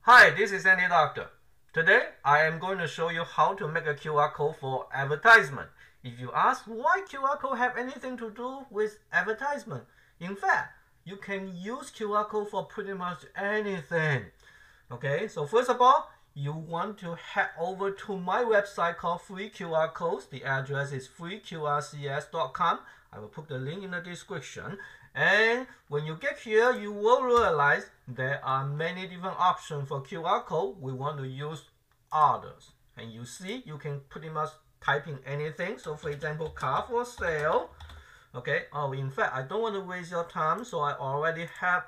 Hi, this is Andy Doctor. Today, I am going to show you how to make a QR code for advertisement. If you ask why QR code have anything to do with advertisement, in fact, you can use QR code for pretty much anything. Okay, so first of all, you want to head over to my website called Free QR Codes. The address is freeqrcs.com. I will put the link in the description. And when you get here, you will realize there are many different options for QR code. We want to use others. And you see, you can pretty much type in anything. So for example, car for sale. Okay, in fact, I don't want to waste your time, so I already have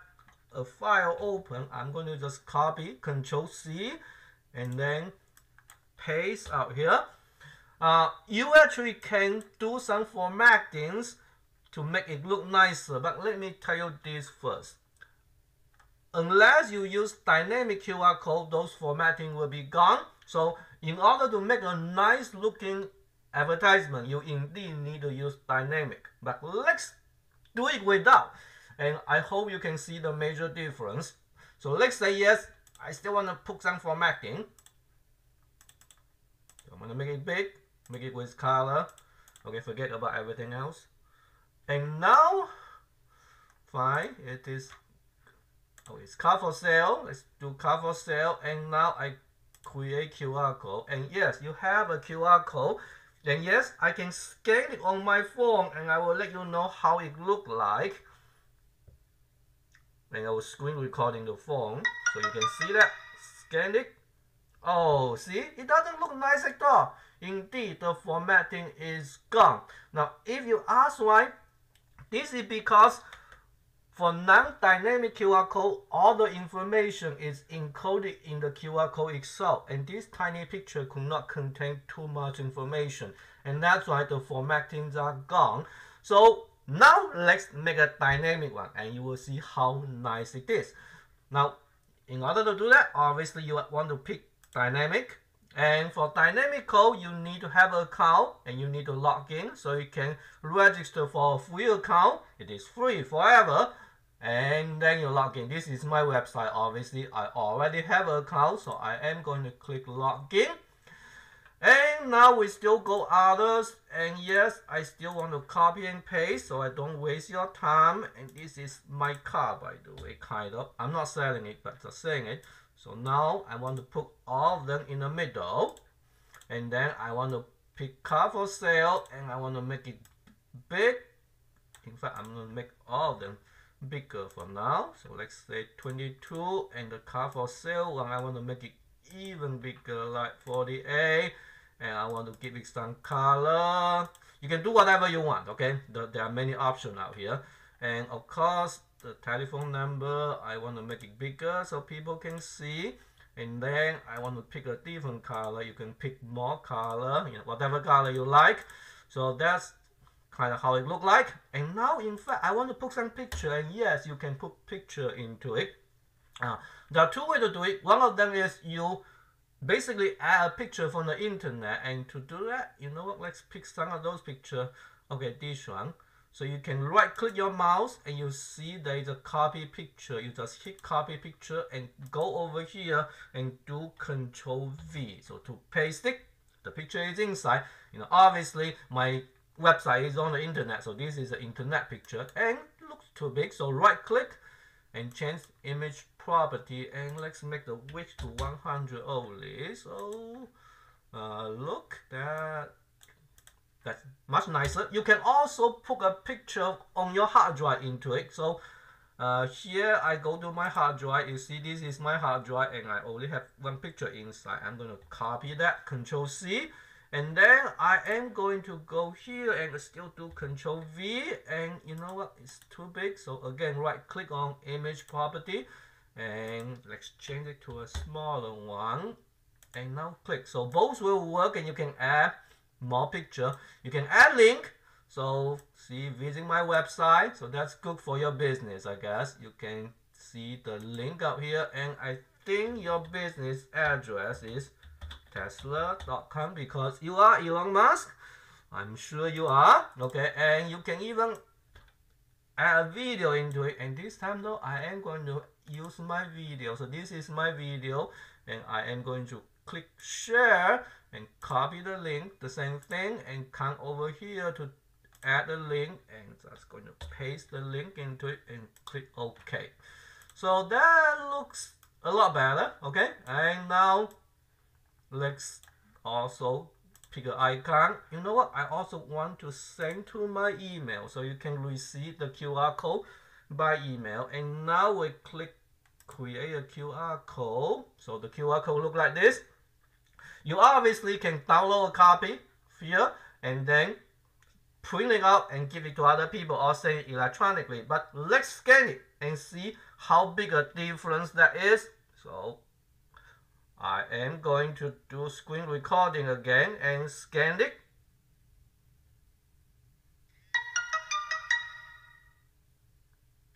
a file open. I'm going to just copy, Control C, and then paste out here. You actually can do some formattings to make it look nicer, but let me tell you this first. Unless you use dynamic QR code, those formatting will be gone. So in order to make a nice looking advertisement, you indeed need to use dynamic. But let's do it without. And I hope you can see the major difference. So let's say yes, I still want to put some formatting. So I'm going to make it big, make it with color. Okay, forget about everything else. And now, fine, it is, it's car for sale. Let's do car for sale. And now I create QR code. And yes, you have a QR code. And yes, I can scan it on my phone and I will let you know how it looks like. And I was screen recording the phone, so you can see that. Scan it. Oh, see? It doesn't look nice at all. Indeed, the formatting is gone. Now, if you ask why, this is because for non-dynamic QR code, all the information is encoded in the QR code itself. And this tiny picture could not contain too much information. And that's why the formattings are gone. So now let's make a dynamic one and you will see how nice it is. Now, in order to do that, obviously you want to pick dynamic. And for dynamic code, you need to have an account and you need to log in so you can register for a free account. It is free forever. And then you log in. This is my website. Obviously, I already have an account, so I am going to click login. And now we still go others, and yes, I still want to copy and paste so I don't waste your time. And this is my car, by the way, kind of. I'm not selling it, but just saying it. So now I want to put all of them in the middle, and then I want to pick car for sale, and I want to make it big. In fact, I'm going to make all of them bigger for now. So let's say 22, and the car for sale one, I want to make it even bigger, like 48. And I want to give it some color. You can do whatever you want, okay? There are many options out here. And of course, the telephone number, I want to make it bigger so people can see. And then I want to pick a different color. You can pick more color, whatever color you like. So that's kind of how it looks like. And now, in fact, I want to put some picture. And yes, you can put picture into it. There are two ways to do it. One of them is you basically add a picture from the internet, and to do that, you know what, let's pick some of those pictures. Okay, this one. So you can right click your mouse and you see there is a copy picture. You just hit copy picture and go over here and do Control V. So to paste it, the picture is inside. Obviously my website is on the internet, so this is an internet picture and it looks too big. So right click and change image property, and let's make the width to 100 only. So look, that's much nicer. You can also put a picture on your hard drive into it. So here I go to my hard drive. You see, this is my hard drive and I only have one picture inside. I'm going to copy that, Control C, and then I am going to go here and still do Control V. And you know what, it's too big, so again right click on image property and let's change it to a smaller one, and now click. So both will work, and you can add more picture. You can add link. So see, visit my website. So that's good for your business, I guess. You can see the link out here, and I think your business address is tesla.com because you are Elon Musk. I'm sure you are. Okay, and you can even add a video into it, and this time though I am going to use my video. So this is my video, and I am going to click share and copy the link, the same thing, and come over here to add the link, and just going to paste the link into it and click OK. So that looks a lot better, okay? And now let's also pick an icon. You know what? I also want to send to my email, so you can receive the QR code by email. And now we click create a QR code. So the QR code look like this. You obviously can download a copy here and then print it out and give it to other people or send it electronically. But let's scan it and see how big a difference that is. So I am going to do screen recording again and scan it.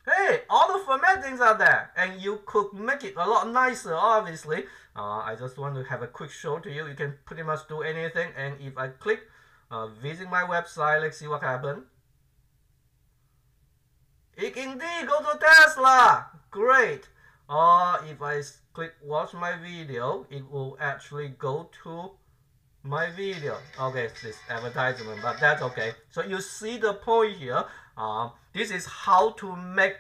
Hey, all the formattings are there, and you could make it a lot nicer, obviously. I just want to have a quick show to you. You can pretty much do anything, and if I click visit my website, let's see what happens. It indeed go to Tesla. Great. Or if I click watch my video, it will actually go to my video. Okay, this advertisement, but that's okay. So you see the point here. This is how to make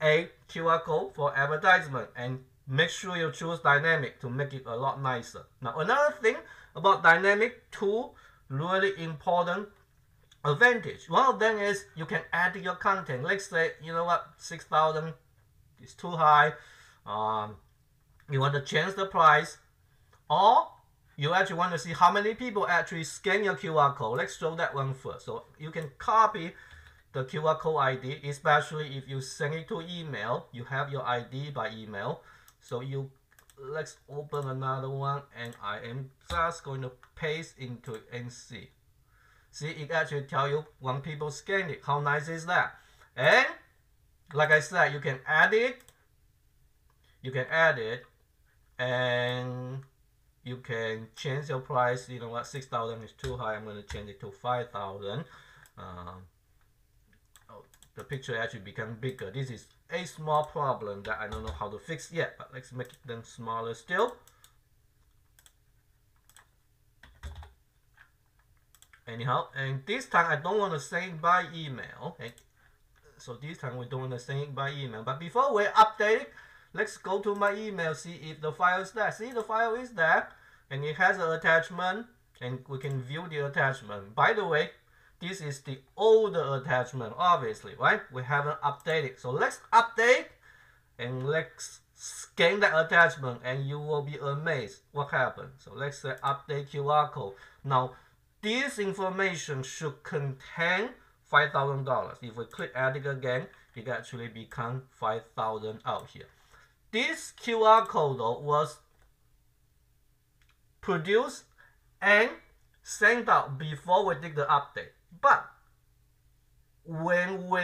a QR code for advertisement, and make sure you choose dynamic to make it a lot nicer. Now another thing about dynamic, two really important advantage. One of them is you can add your content. Let's say, you know what, 6,000 is too high. You want to change the price, or you actually want to see how many people actually scan your QR code. Let's show that one first. So you can copy the QR code ID, especially if you send it to email. You have your ID by email. So let's open another one, and I am just going to paste into it and see. See, it actually tell you when people scan it. How nice is that? And like I said, you can add it. You can add it, and you can change your price. You know what, 6,000 is too high. I'm going to change it to 5,000. The picture actually become bigger. This is a small problem that I don't know how to fix yet, but let's make them smaller still. Anyhow, and this time I don't want to send it by email. Okay? So this time we don't want to send it by email. But before we update it, let's go to my email, see if the file is there. See, the file is there, and it has an attachment, and we can view the attachment. By the way, this is the older attachment, obviously, right? We haven't updated. So let's update, and let's scan that attachment, and you will be amazed what happened. So let's say update QR code. Now, this information should contain $5,000. If we click add it again, it actually becomes 5,000 out here. This QR code though was produced and sent out before we did the update. But when we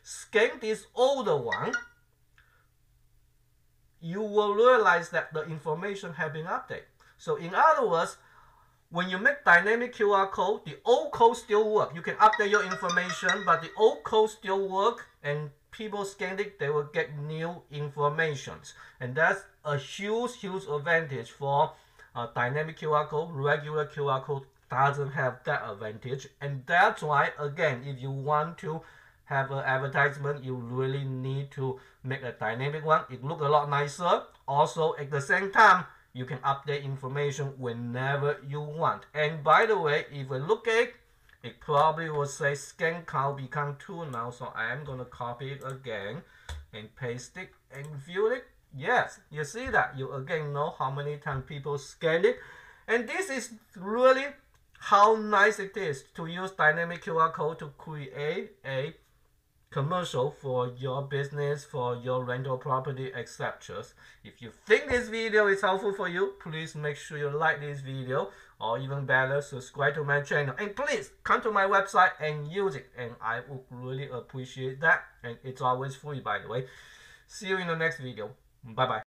scan this older one, you will realize that the information has been updated. So in other words, when you make dynamic QR code, the old code still works. You can update your information, but the old code still works, and people scan it, they will get new information. And that's a huge advantage for dynamic QR code. Regular QR code doesn't have that advantage, and that's why, again, if you want to have an advertisement, you really need to make a dynamic one. It looks a lot nicer. Also, at the same time, you can update information whenever you want. And by the way, if we look at it, it probably will say scan count become 2 now. So I am going to copy it again and paste it and view it. Yes, you see that. You again know how many times people scan it. And this is really how nice it is to use dynamic QR code to create a commercial for your business, for your rental property, etc. If you think this video is helpful for you, please make sure you like this video, or even better, subscribe to my channel. And please come to my website and use it, and I would really appreciate that. And it's always free, by the way. See you in the next video. Bye bye.